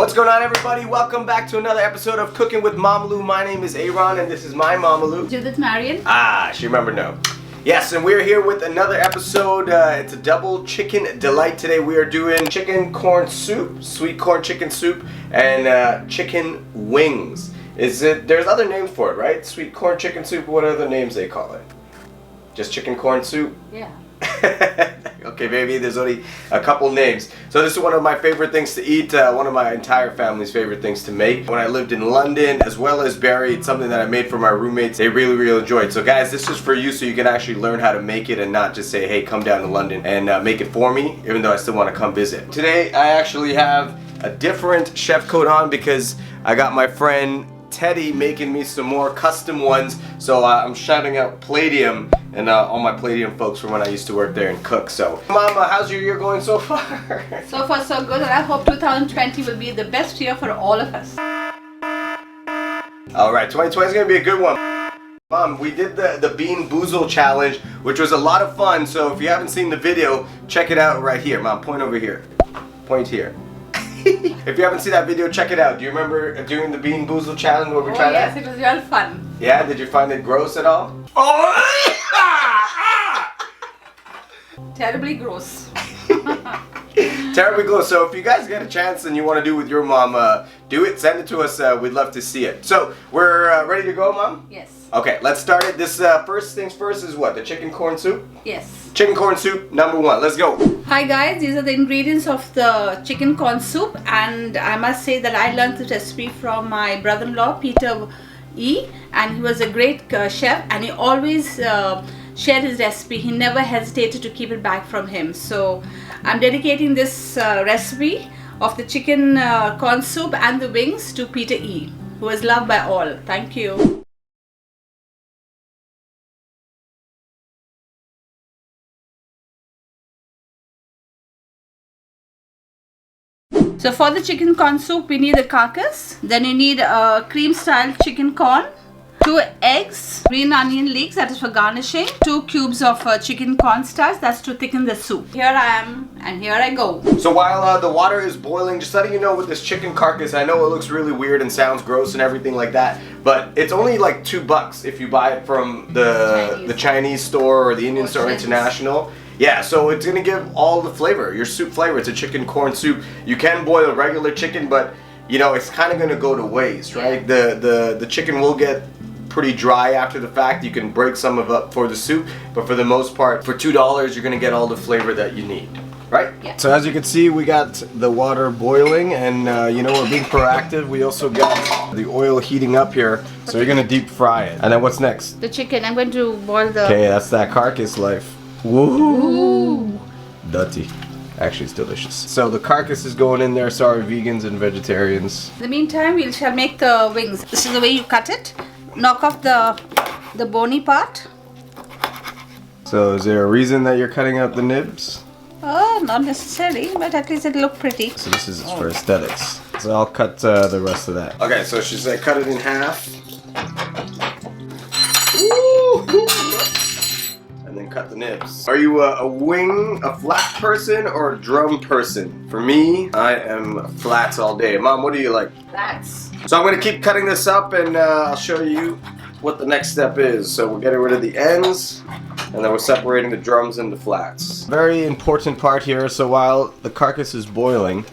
What's going on, everybody? Welcome back to another episode of Cooking with Mamaloo. My name is Aaron and this is my Mamaloo. Judith Marion. Ah, she remembered no. Yes, and we're here with another episode. It's a double chicken delight today. We are doing chicken corn soup, sweet corn chicken soup, and chicken wings. There's other names for it, right? Sweet corn chicken soup, what other names they call it? Just chicken corn soup? Yeah. Okay, baby, there's only a couple names. So this is one of my favorite things to eat, one of my entire family's favorite things to make. When I lived in London, as well as Barrie, it's something that I made for my roommates. They really, really enjoyed. So guys, this is for you so you can actually learn how to make it and not just say, hey, come down to London and make it for me, even though I still want to come visit. Today, I actually have a different chef coat on because I got my friend Teddy making me some more custom ones. So I'm shouting out Palladium and all my Palladium folks from when I used to work there and cook. So, Mama, how's your year going so far? So far so good, and I hope 2020 will be the best year for all of us. Alright, 2020 is going to be a good one. Mom, we did the Bean Boozle Challenge, which was a lot of fun. So if you haven't seen the video, check it out right here. Mom, point over here. Point here. If you haven't seen that video, check it out. Do you remember doing the Bean Boozle Challenge where we tried that? Yes, it was real fun. Yeah, did you find it gross at all? Oh! Terribly gross. Terribly gross. So if you guys get a chance and you want to do it with your mom, do it. Send it to us. We'd love to see it. So we're ready to go, Mom? Yes. Okay, let's start it. This first things first is what? The chicken corn soup? Yes. Chicken corn soup, number one. Let's go. Hi guys, these are the ingredients of the chicken corn soup, and I must say that I learned this recipe from my brother-in-law Peter E, and he was a great chef, and he always shared his recipe. He never hesitated to keep it back from him. So I'm dedicating this recipe of the chicken corn soup and the wings to Peter E, who is loved by all. Thank you. So for the chicken corn soup, we need a carcass. Then you need a cream style chicken corn, 2 eggs, green onion leeks, that is for garnishing, 2 cubes of chicken cornstarch, that's to thicken the soup. Here I am, and here I go. So while the water is boiling, just letting you know with this chicken carcass, I know it looks really weird and sounds gross and everything like that, but it's only like $2 if you buy it from the Chinese store or the Indian store international. Yeah, so it's gonna give all the flavor, your soup flavor. It's a chicken corn soup. You can boil regular chicken, but you know it's kind of gonna go to waste, right? The chicken will get pretty dry after the fact. You can break some of it up for the soup, but for the most part, for $2, you're gonna get all the flavor that you need, right? Yeah. So as you can see, we got the water boiling, and you know, we're being proactive. We also got the oil heating up here, so you're gonna deep fry it. And then what's next? The chicken, I'm going to boil the... Okay, that's that carcass life. Woohoo! Dirty. Actually, it's delicious. So the carcass is going in there. Sorry, vegans and vegetarians. In the meantime, we shall make the wings. This is the way you cut it. Knock off the bony part. So is there a reason that you're cutting out the nibs? Oh, not necessarily, but at least it'll look pretty. So this is for aesthetics. So I'll cut the rest of that. Okay, so she said cut it in half. Ooh. And then cut the nibs. Are you a flat person or a drum person? For me, I am flats all day. Mom, what do you like? Flats. So I'm going to keep cutting this up, and I'll show you what the next step is. So we're getting rid of the ends, and then we're separating the drums into flats. Very important part here. So while the carcass is boiling,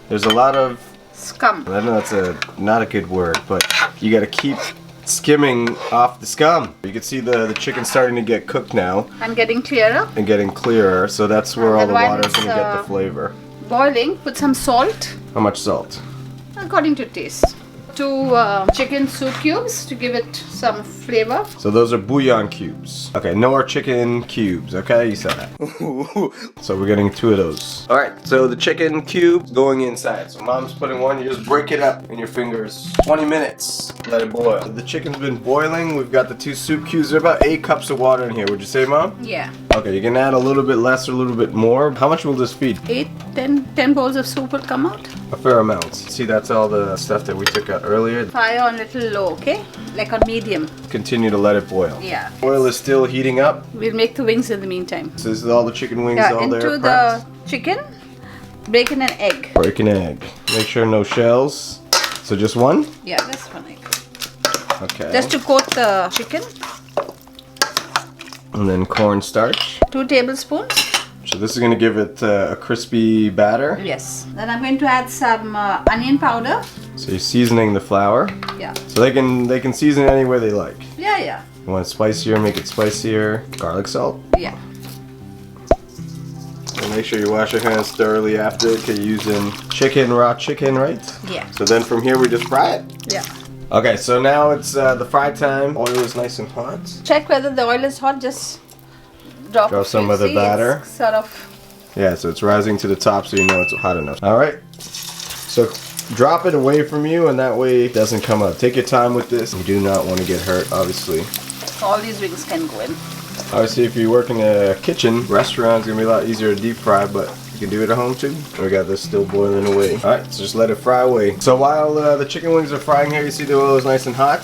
there's a lot of Scum. I know that's not a good word, but you got to keep skimming off the scum. You can see the chicken starting to get cooked now. I'm getting clearer. And getting clearer, so that's where all the water is going to get the flavor. Boiling, put some salt. How much salt? According to taste. 2 chicken soup cubes to give it some flavor. So those are bouillon cubes. Okay, no more chicken cubes, okay? You said that. So we're getting 2 of those. Alright, so the chicken cubes going inside. So Mom's putting one, you just break it up in your fingers. 20 minutes, let it boil. The chicken's been boiling, we've got the 2 soup cubes. There are about 8 cups of water in here, would you say, Mom? Yeah. Okay, you can add a little bit less or a little bit more. How much will this feed? 10 bowls of soup will come out. A fair amount. See, that's all the stuff that we took out earlier. Fire on little low, okay? Like on medium. Continue to let it boil. Yeah. Oil is still heating up. We'll make the wings in the meantime. So this is all the chicken wings all there. Into the chicken, break in an egg. Break an egg. Make sure no shells. So just one? Yeah, just one egg. Okay. Just to coat the chicken. And then cornstarch. 2 tablespoons. So this is going to give it a crispy batter. Yes. Then I'm going to add some onion powder. So you're seasoning the flour. Yeah. So they can season it any way they like. Yeah, yeah. You want it spicier, make it spicier. Garlic salt. Yeah. And make sure you wash your hands thoroughly after because you're using raw chicken, right? Yeah. So then from here we just fry it. Yeah. Okay, so now it's the fry time. Oil is nice and hot. Check whether the oil is hot. Just drop some of the batter. It's sort of. Yeah, so it's rising to the top so you know it's hot enough. All right. So drop it away from you and that way it doesn't come up. Take your time with this. You do not want to get hurt, obviously. All these wings can go in. Obviously, if you work in a kitchen, restaurant, it's going to be a lot easier to deep fry, but you can do it at home too. We got this still boiling away. All right, so just let it fry away. So while the chicken wings are frying here, you see the oil is nice and hot.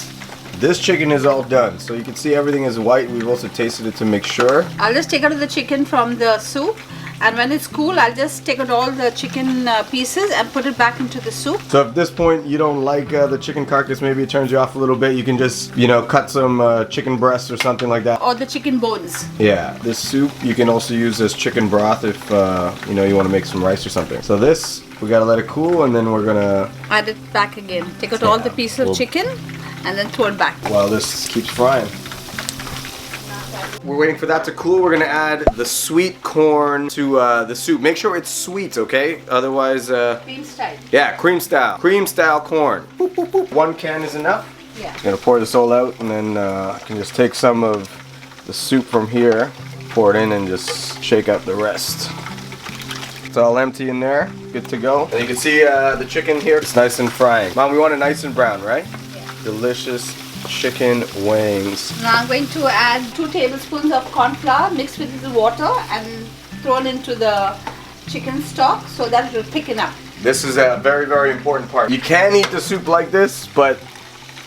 This chicken is all done. So you can see everything is white. We've also tasted it to make sure. I'll just take out the chicken from the soup. And when it's cool, I'll just take out all the chicken pieces and put it back into the soup. So if at this point you don't like the chicken carcass, maybe it turns you off a little bit, you can just, cut some chicken breasts or something like that. Or the chicken bones. Yeah, this soup you can also use as chicken broth if, you want to make some rice or something. So this, we got to let it cool and then we're going to add it back again. Take out all the pieces of chicken and then throw it back. While this keeps frying. We're waiting for that to cool. We're gonna add the sweet corn to the soup. Make sure it's sweet, okay? Otherwise, Cream style. yeah, cream style. Cream style corn. Boop, boop, boop. 1 can is enough. Yeah. I'm gonna pour this all out, and then I can just take some of the soup from here, pour it in, and just shake out the rest. It's all empty in there. Good to go. And you can see the chicken here. It's nice and frying. Mom, we want it nice and brown, right? Yeah. Delicious chicken wings. Now I'm going to add 2 tablespoons of corn flour mixed with the water and thrown into the chicken stock so that it will thicken up. This is a very, very important part. You can eat the soup like this, but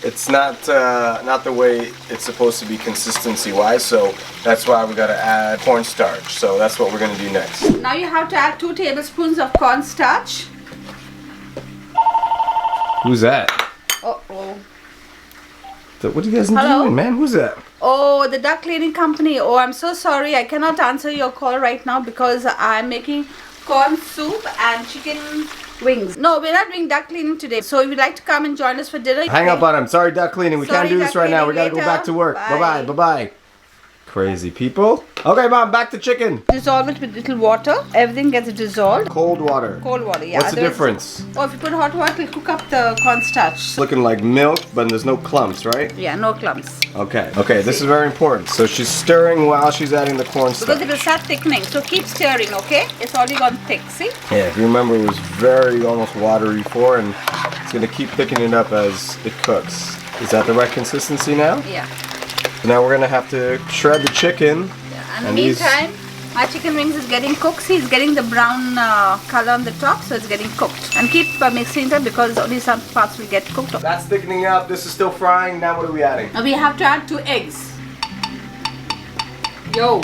it's not the way it's supposed to be consistency-wise. So that's why we got to add cornstarch. So that's what we're going to do next. Now you have to add 2 tablespoons of cornstarch. Who's that? Uh-oh. What are you guys Hello? doing, man? Who's that? Oh, the duck cleaning company. Oh, I'm so sorry. I cannot answer your call right now because I'm making corn soup and chicken wings. No, we're not doing duck cleaning today. So if you'd like to come and join us for dinner. Hang up on him. Sorry, duck cleaning. We can't do this right now. We got to go back to work. Bye. Bye-bye. Bye-bye. Crazy people. Okay, Mom, back to chicken. Dissolve it with little water. Everything gets dissolved. Cold water. Cold water, yeah. What's the difference? Oh, if you put hot water, it'll cook up the cornstarch. It's looking like milk, but there's no clumps, right? Yeah, no clumps. Okay. Okay, this is very important. So she's stirring while she's adding the cornstarch. Because it will start thickening. So keep stirring, okay? It's already gone thick, see? Yeah, if you remember, it was very almost watery before, and it's going to keep thickening up as it cooks. Is that the right consistency now? Yeah. So now we're going to have to shred the chicken. And in the meantime, my chicken wings is getting cooked. See, it's getting the brown color on the top, so it's getting cooked. And keep mixing it because only some parts will get cooked. That's thickening up. This is still frying. Now what are we adding? Now we have to add 2 eggs. Yo.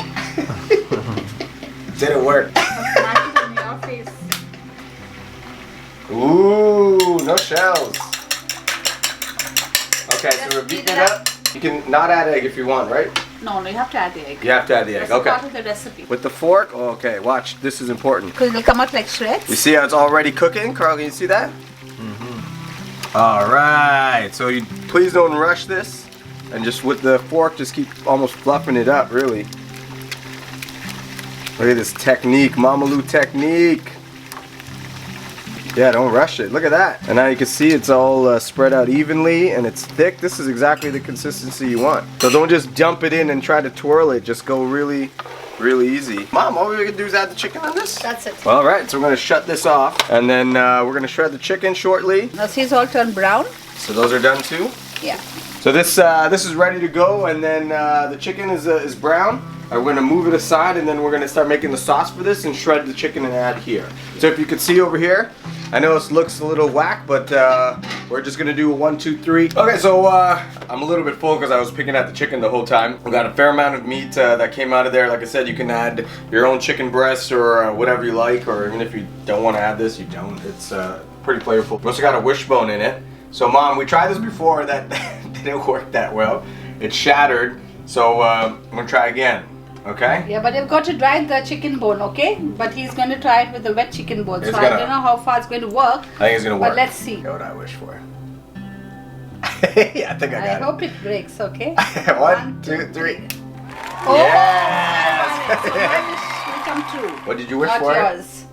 Didn't work. Smash it on your face. Ooh, no shells. Okay, so we're beating it up. You can not add egg if you want, right? No, you have to add the egg. You have to add the egg, That's okay. part of the recipe. With the fork? Oh, okay, watch. This is important. Because it'll come out like shreds. You see how it's already cooking? Carl, can you see that? Mm-hmm. All right, so you please don't rush this. And just with the fork, just keep almost fluffing it up, really. Look at this technique, Mamaloo technique. Yeah, don't rush it. Look at that. And now you can see it's all spread out evenly and it's thick. This is exactly the consistency you want. So don't just dump it in and try to twirl it. Just go really, really easy. Mom, all we're going to do is add the chicken on this? That's it. All right, so we're going to shut this off. And then we're going to shred the chicken shortly. Now see, it's all turned brown. So those are done too? Yeah. So this is ready to go. And then the chicken is brown. I'm going to move it aside, and then we're going to start making the sauce for this and shred the chicken and add here. So if you can see over here, I know it looks a little whack, but we're just going to do a 1, 2, 3. Okay, so I'm a little bit full because I was picking at the chicken the whole time. We got a fair amount of meat that came out of there. Like I said, you can add your own chicken breast or whatever you like, or even if you don't want to add this, you don't. It's pretty flavorful. We also got a wishbone in it. So Mom, we tried this before, that didn't work that well. It shattered, so I'm gonna try again, okay? Yeah, but you've got to dry the chicken bone, okay? But he's going to try it with the wet chicken bone, so I don't know how far it's going to work. I think it's gonna work. But let's see. What I wish for. Yeah, I think I got it. I hope it breaks, okay? 1, 2, 3. Oh! Yes! So my wish will come true. What did you wish Not for? yours.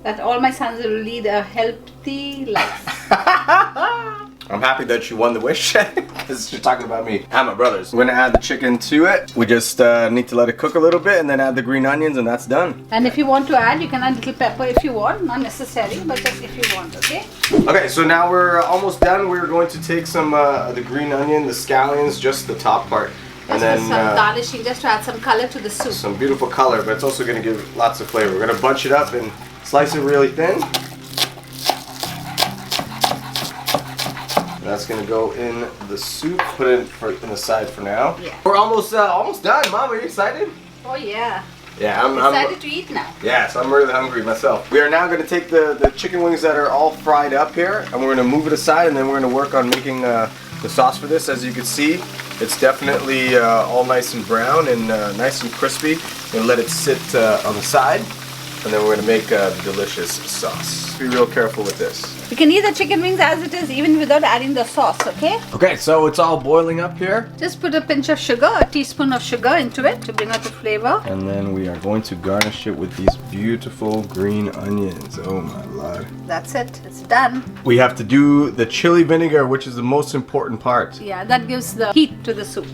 That all my sons will lead a healthy life. I'm happy that you won the wish because you're talking about me and my brothers. We're gonna add the chicken to it. We just need to let it cook a little bit and then add the green onions, and that's done. And if you want to add, you can add little pepper if you want. Not necessary, but just if you want, okay? Okay, so now we're almost done. We're going to take some of the green onion, the scallions, just the top part. And then some garnishing, just to add some color to the soup. Some beautiful color, but it's also going to give lots of flavor. We're going to bunch it up and slice it really thin. That's going to go in the soup. Put it in the side for now. Yeah. We're almost done. Mom, are you excited? Oh yeah. Yeah, I'm excited to eat now. Yes, I'm really hungry myself. We are now going to take the chicken wings that are all fried up here, and we're going to move it aside, and then we're going to work on making the sauce for this. As you can see, it's definitely all nice and brown and nice and crispy. We're going to let it sit on the side, and then we're going to make the delicious sauce. Be real careful with this. You can eat the chicken wings as it is, even without adding the sauce, okay? Okay, so it's all boiling up here. Just put a pinch of sugar, a teaspoon of sugar into it to bring out the flavor. And then we are going to garnish it with these beautiful green onions. Oh my lord. That's it. It's done. We have to do the chili vinegar, which is the most important part. Yeah, that gives the heat to the soup.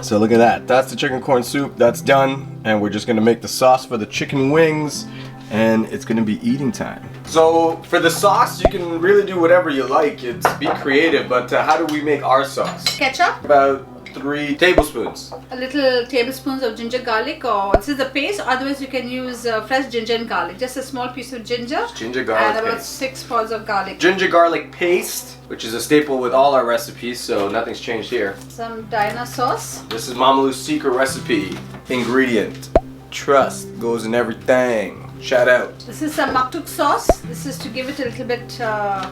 So look at that. That's the chicken corn soup. That's done. And we're just going to make the sauce for the chicken wings. And it's going to be eating time. So for the sauce, you can really do whatever you like. It's be creative. But how do we make our sauce? Ketchup. About 3 tablespoons. A little tablespoons of ginger garlic, or this is the paste. Otherwise, you can use fresh ginger and garlic. Just a small piece of ginger. Ginger garlic and about paste. 6 pods of garlic. Ginger garlic paste, which is a staple with all our recipes, so nothing's changed here. Some Diana sauce. This is Mamaloo's secret recipe. Ingredient. Trust goes in everything. Shout out. This is some maktuk sauce. This is to give it a little bit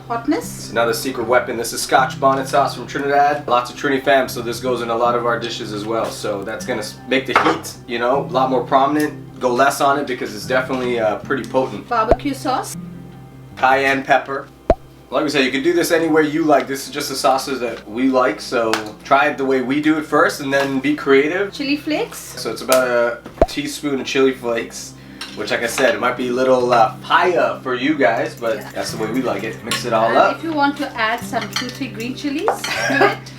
hotness. It's another secret weapon. This is Scotch bonnet sauce from Trinidad. Lots of Trini fam, so this goes in a lot of our dishes as well. So that's gonna make the heat, you know, a lot more prominent. Go less on it because it's definitely pretty potent. Barbecue sauce. Cayenne pepper. Like we said, you can do this any way you like. This is just the sauces that we like, so try it the way we do it first and then be creative. Chili flakes. So it's about a teaspoon of chili flakes, which, like I said, it might be a little fire for you guys, but that's the way we like it. Mix it all And up. if you want to add some 2-3 green chilies to it.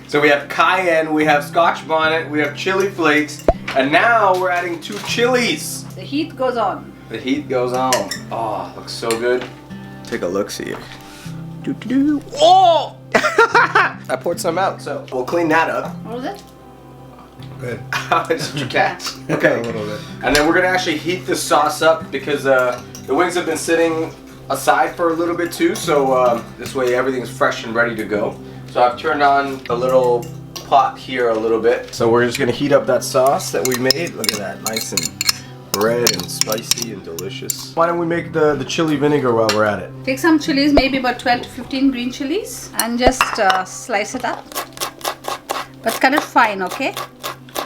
So we have cayenne, we have Scotch bonnet, we have chili flakes, and now we're adding 2 chilies. The heat goes on. The heat goes on. Oh, looks so good. Take a look, see. Oh! I poured some out, so we'll clean that up. What was it? Good. Just your catch. Okay. A little bit. And then we're gonna actually heat this sauce up because the wings have been sitting aside for a little bit too. So this way everything's fresh and ready to go. So I've turned on a little pot here a little bit. So we're just gonna heat up that sauce that we made. Look at that, nice and red and spicy and delicious. Why don't we make the chili vinegar while we're at it? Take some chilies, maybe about 12 to 15 green chilies, and just slice it up. But cut it fine, okay?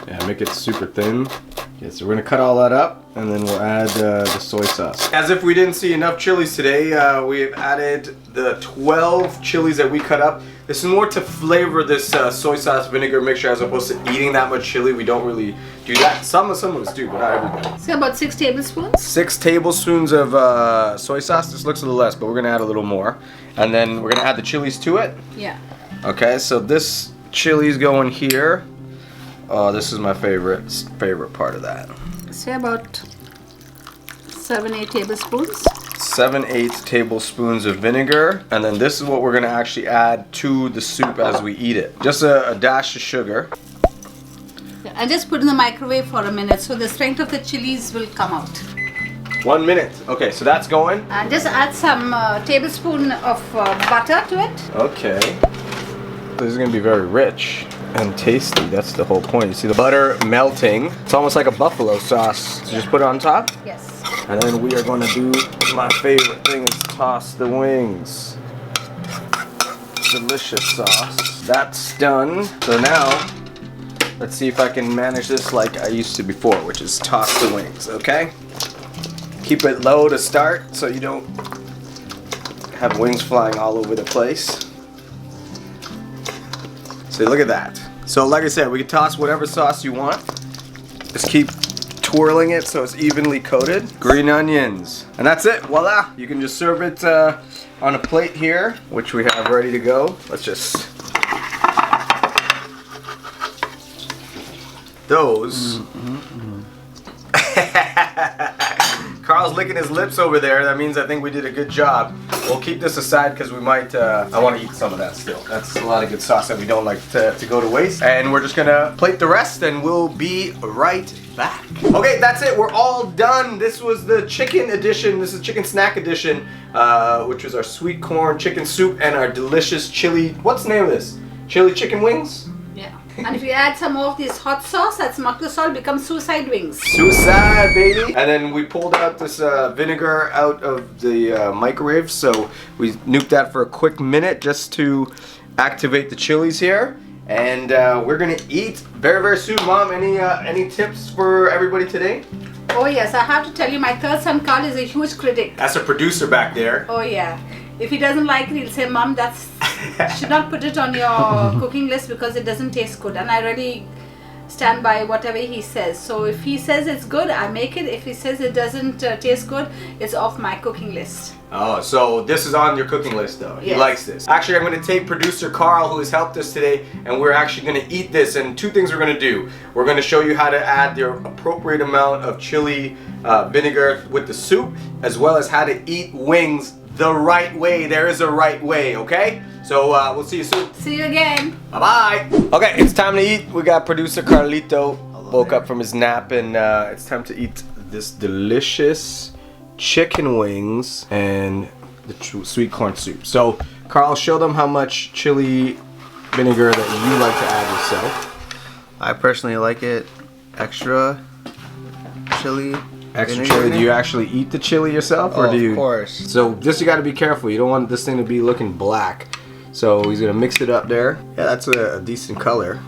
Yeah, make it super thin. Okay, so we're gonna cut all that up, and then we'll add the soy sauce. As if we didn't see enough chilies today, we've added the 12 chilies that we cut up. This is more to flavor this soy sauce vinegar mixture as opposed to eating that much chili. We don't really do that. Some of us do, but not everybody. So about 6 tablespoons. 6 tablespoons of soy sauce. This looks a little less, but we're gonna add a little more. And then we're gonna add the chilies to it. Yeah. Okay, so this chili's going here. Oh, this is my favorite part of that. Say about 7-8 tablespoons. 7-8 tablespoons of vinegar, and then this is what we're gonna actually add to the soup as we eat it. Just a dash of sugar. and just put in the microwave for a minute so the strength of the chilies will come out. 1 minute. Okay, so that's going. And just add some tablespoon of butter to it. Okay. This is gonna be very rich and tasty. That's the whole point. You see the butter melting. It's almost like a buffalo sauce. So just put it on top. Yes. And then we are gonna do my favorite thing is toss the wings. Delicious sauce. That's done. So now, let's see if I can manage this like I used to before, which is toss the wings, okay? Keep it low to start so you don't have wings flying all over the place. So look at that. So like I said, we can toss whatever sauce you want. Just keep twirling it so it's evenly coated. Green onions. And that's it, voila. You can just serve it on a plate here, which we have ready to go. Let's just... Those. Carl's licking his lips over there. That means I think we did a good job. We'll keep this aside because we might, I want to eat some of that still. That's a lot of good sauce that we don't like to go to waste. And we're just gonna plate the rest and we'll be right back. Okay, that's it. We're all done. This was the chicken edition. This is chicken snack edition, which was our sweet corn chicken soup and our delicious chili, what's the name of this? Chili chicken wings? Yeah. And if you add some more of this hot sauce, that's makla salt, becomes suicide wings. Suicide, baby! And then we pulled out this vinegar out of the microwave, so we nuked that for a quick minute just to activate the chilies here. And we're gonna eat very, very soon. Mom, any tips for everybody today? Oh yes, I have to tell you, my third son Carl is a huge critic. That's a producer back there. Oh yeah. If he doesn't like it, he'll say, Mom, that's should not put it on your cooking list because it doesn't taste good. And I really stand by whatever he says. So if he says it's good, I make it. If he says it doesn't taste good, it's off my cooking list. Oh, so this is on your cooking list though. He likes this. Actually, I'm going to take producer Carl, who has helped us today, and we're actually going to eat this. And two things we're going to do. We're going to show you how to add the appropriate amount of chili vinegar with the soup, as well as how to eat wings the right way. There is a right way, okay? So we'll see you soon. See you again. Bye-bye. Okay, it's time to eat. We got producer Carlito woke up from his nap, and it's time to eat this delicious chicken wings and the sweet corn soup. So, Carl, show them how much chili vinegar that you like to add yourself. I personally like it extra chili. Extra chili. Do you actually eat the chili yourself, or do you? Of course. So this you got to be careful. You don't want this thing to be looking black. So he's gonna mix it up there. Yeah, that's a decent color.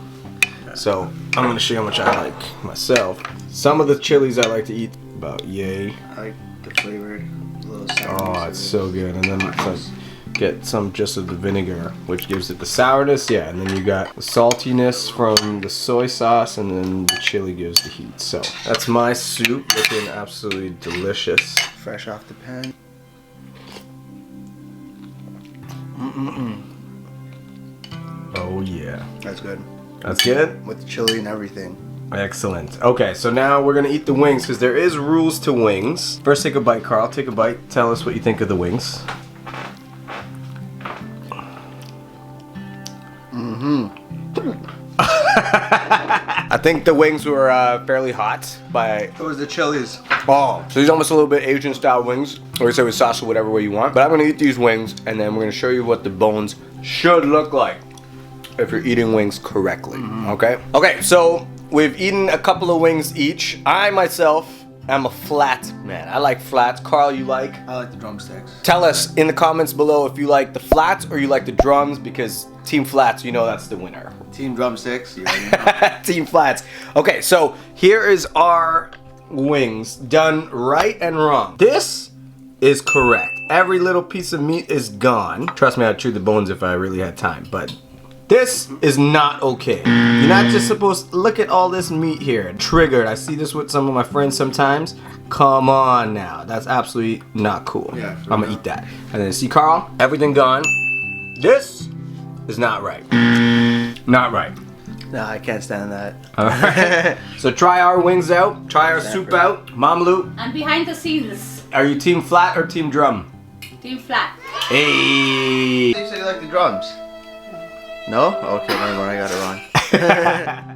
So I'm gonna show you how much I like myself. Some of the chilies I like to eat about yay. I like the flavored little sour. Oh, it's so good. And then like, get some just of the vinegar, which gives it the sourness. Yeah, and then you got the saltiness from the soy sauce, and then the chili gives the heat. So that's my soup, looking absolutely delicious. Fresh off the pan. Oh yeah. That's good. That's good? With the chili and everything. Excellent. Okay, so now we're gonna eat the wings because there is rules to wings. First, take a bite, Carl. Take a bite. Tell us what you think of the wings. I think the wings were fairly hot by... It was the chilies. Oh, so these are almost a little bit Asian style wings, or you say with sauce or whatever way you want. But I'm gonna eat these wings, and then we're gonna show you what the bones should look like if you're eating wings correctly. Okay. Okay. So we've eaten a couple of wings each. I myself am a flat man. I like flats. Carl, you like? I like the drumsticks. Tell us in the comments below if you like the flats or you like the drums, because Team Flats, you know that's the winner. Team drumsticks. You already know. Team Flats. Okay, so here is our wings done right and wrong. This is correct. Every little piece of meat is gone. Trust me, I'd chew the bones if I really had time, but this is not okay. You're not just supposed to look at all this meat here. Triggered. I see this with some of my friends sometimes. Come on now. That's absolutely not cool. Yeah, I'm gonna eat that. And then see, Carl, everything gone. This is not right. Not right. No, I can't stand that. Alright. So try our wings out. Try our soup out. Mamaloo, And behind the scenes, are you team flat or team drum? Team Flat. Hey. You said you like the drums. No? Okay, never mind. I got it wrong.